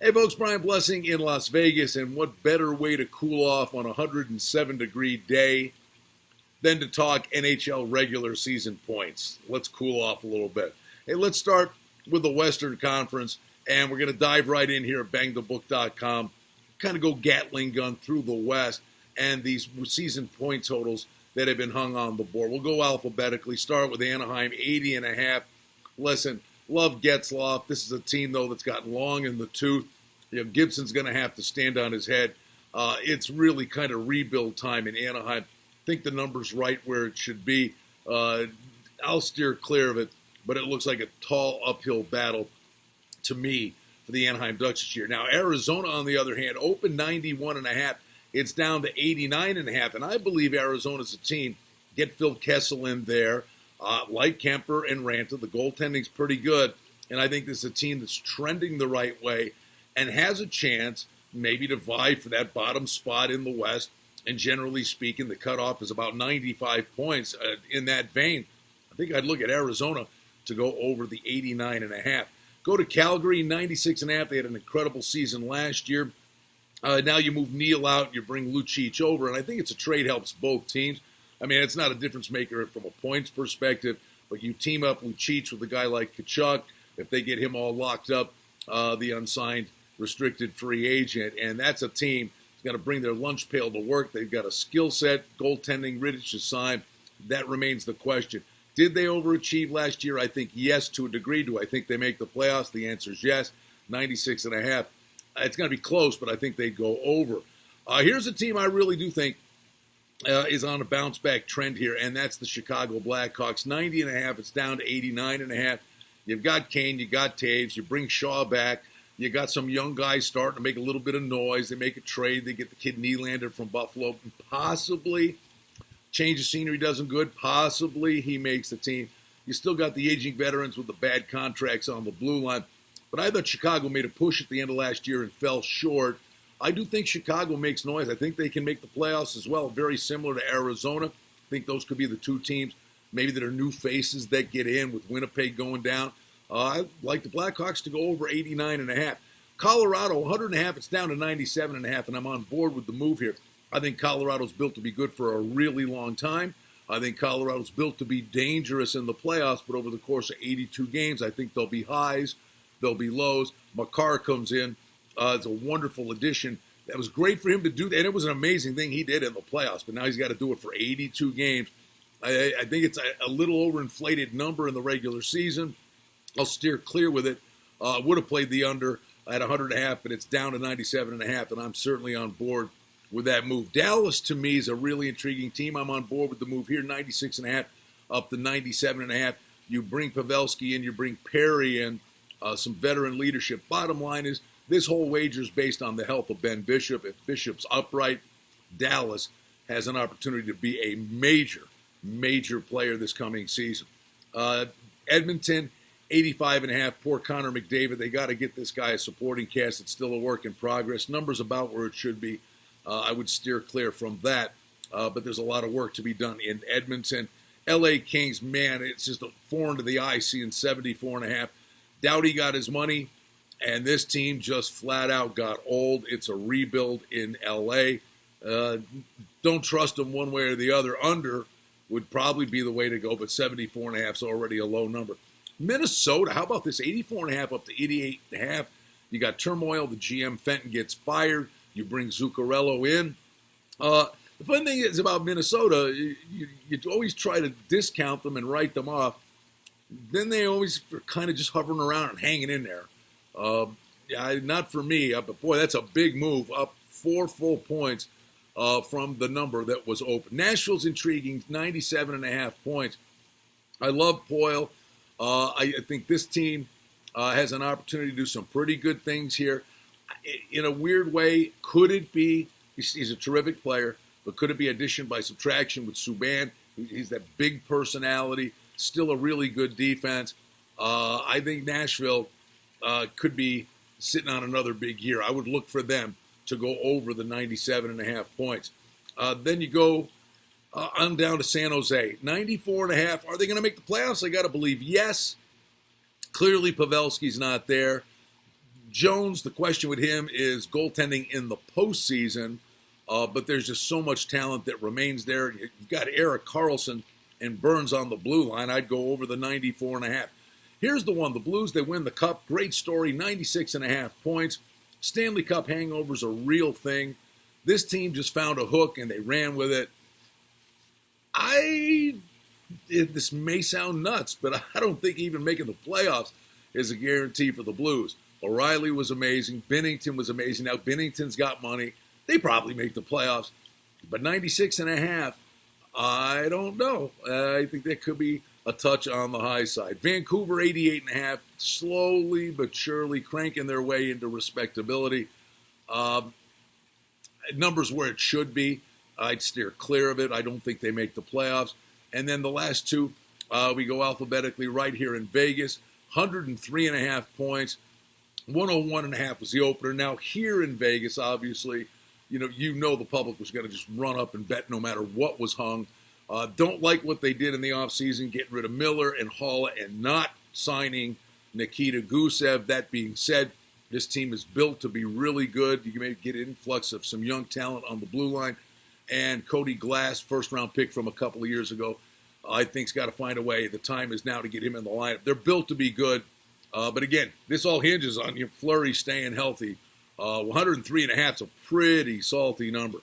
Hey folks, Brian Blessing in Las Vegas, and what better way to cool off on a 107-degree day than to talk NHL regular season points. Let's cool off a little bit. Hey, let's start with the Western Conference, and we're going to dive right in here at BangTheBook.com, kind of go Gatling gun through the West and these season point totals that have been hung on the board. We'll go alphabetically, start with Anaheim, 80.5. Listen, love Getzlaf. This is a team, though, that's gotten long in the tooth. You know, Gibson's going to have to stand on his head. It's really kind of rebuild time in Anaheim. I think the number's right where it should be. I'll steer clear of it, but it looks like a tall uphill battle to me for the Anaheim Ducks this year. Now, Arizona, on the other hand, opened 91.5. It's down to 89.5, and I believe Arizona's a team. Get Phil Kessel in there. Like Kemper and Ranta, the goaltending's pretty good, and I think this is a team that's trending the right way and has a chance maybe to vie for that bottom spot in the West. And generally speaking, the cutoff is about 95 points in that vein. I think I'd look at Arizona to go over the 89.5. Go to Calgary, 96.5. They had an incredible season last year. Now you move Neal out, you bring Lucic over, and I think it's a trade helps both teams. I mean, it's not a difference maker from a points perspective, but you team up Lucic with a guy like Tkachuk. If they get him all locked up, the unsigned restricted free agent, and that's a team that's got to bring their lunch pail to work. They've got a skill set, goaltending, Rittich is signed. That remains the question. Did they overachieve last year? I think yes, to a degree. Do I think they make the playoffs? The answer is yes, 96.5. It's going to be close, but I think they go over. Here's a team I really do think is on a bounce-back trend here, and that's the Chicago Blackhawks. 90.5, it's down to 89.5. You've got Kane, you got Taves, you bring Shaw back. You got some young guys starting to make a little bit of noise. They make a trade. They get the kid Nylander from Buffalo. Possibly change of scenery does him good. Possibly he makes the team. You still got the aging veterans with the bad contracts on the blue line. But I thought Chicago made a push at the end of last year and fell short. I do think Chicago makes noise. I think they can make the playoffs as well, very similar to Arizona. I think those could be the two teams maybe that are new faces that get in with Winnipeg going down. I like the Blackhawks to go over 89.5. Colorado, 100.5, it's down to 97.5, and I'm on board with the move here. I think Colorado's built to be good for a really long time. I think Colorado's built to be dangerous in the playoffs, but over the course of 82 games, I think there'll be highs, there'll be lows. Makar comes in. It's a wonderful addition. That was great for him to do that, and it was an amazing thing he did in the playoffs, but now he's got to do it for 82 games. I think it's a little overinflated number in the regular season. I'll steer clear with it. Would have played the under at 100.5, but it's down to 97.5, and I'm certainly on board with that move. Dallas, to me, is a really intriguing team. I'm on board with the move here, 96.5 up to 97.5. You bring Pavelski in, you bring Perry in, some veteran leadership. Bottom line is this whole wager is based on the health of Ben Bishop. If Bishop's upright, Dallas has an opportunity to be a major player this coming season. Edmonton, 85.5. Poor Connor McDavid. They got to get this guy a supporting cast. It's still a work in progress. Numbers about where it should be. I would steer clear from that. But there's a lot of work to be done in Edmonton. L.A. Kings, man, it's just a foreign to the eye seeing 74.5. Doughty got his money, and this team just flat out got old. It's a rebuild in L.A. Don't trust them one way or the other. Under would probably be the way to go, but 74.5 is already a low number. Minnesota, how about this? 84.5 up to 88.5. You got turmoil. The GM Fenton gets fired. You bring Zuccarello in. The fun thing is about Minnesota, you always try to discount them and write them off. Then they always are kind of just hovering around and hanging in there. Not for me, but boy, that's a big move. Up 4 full points from the number that was open. Nashville's intriguing, 97.5 points. I love Poyle. I think this team has an opportunity to do some pretty good things here. In a weird way, could it be, he's a terrific player, but could it be addition by subtraction with Subban? He's that big personality, still a really good defense. I think Nashville could be sitting on another big year. I would look for them to go over the 97.5 points. Then you go on down to San Jose, 94.5. Are they going to make the playoffs? I got to believe yes. Clearly, Pavelski's not there. Jones, the question with him is goaltending in the postseason, but there's just so much talent that remains there. You've got Erik Karlsson and Burns on the blue line. I'd go over the 94.5. Here's the one. The Blues, they win the Cup. Great story, 96.5 points. Stanley Cup hangover's a real thing. This team just found a hook, and they ran with it. This may sound nuts, but I don't think even making the playoffs is a guarantee for the Blues. O'Reilly was amazing. Binnington was amazing. Now, Binnington's got money. They probably make the playoffs. But 96.5, I don't know. I think that could be a touch on the high side. Vancouver, 88.5, slowly but surely cranking their way into respectability. Numbers where it should be. I'd steer clear of it. I don't think they make the playoffs. And then the last two, we go alphabetically right here in Vegas. 103.5 points. 101.5 was the opener. Now here in Vegas, obviously, you know the public was going to just run up and bet no matter what was hung. Don't like what they did in the offseason, getting rid of Miller and Halla and not signing Nikita Gusev. That being said, this team is built to be really good. You can maybe get an influx of some young talent on the blue line. And Cody Glass, first-round pick from a couple of years ago, I think's got to find a way. The time is now to get him in the lineup. They're built to be good. But again, this all hinges on your Fleury staying healthy. 103.5 is a pretty salty number.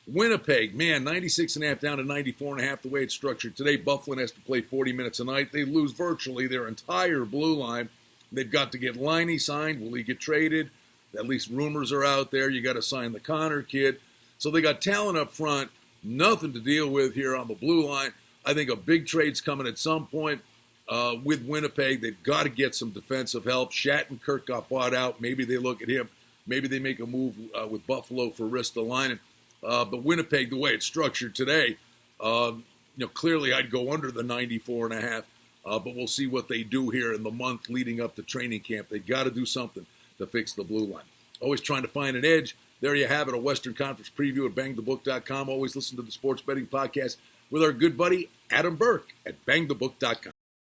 Winnipeg, man, 96.5 down to 94.5 the way it's structured today. Bufflin has to play 40 minutes a night. They lose virtually their entire blue line. They've got to get Liney signed. Will he get traded? At least rumors are out there. You got to sign the Connor kid. So they got talent up front, nothing to deal with here on the blue line. I think a big trade's coming at some point with Winnipeg. They've got to get some defensive help. Shattenkirk got bought out. Maybe they look at him. Maybe they make a move with Buffalo for Ristolainen. But Winnipeg, the way it's structured today, clearly I'd go under the 94.5. But we'll see what they do here in the month leading up to training camp. They got to do something to fix the blue line. Always trying to find an edge. There you have it, a Western Conference preview at BangTheBook.com. Always listen to the Sports Betting Podcast with our good buddy Adam Burke at BangTheBook.com.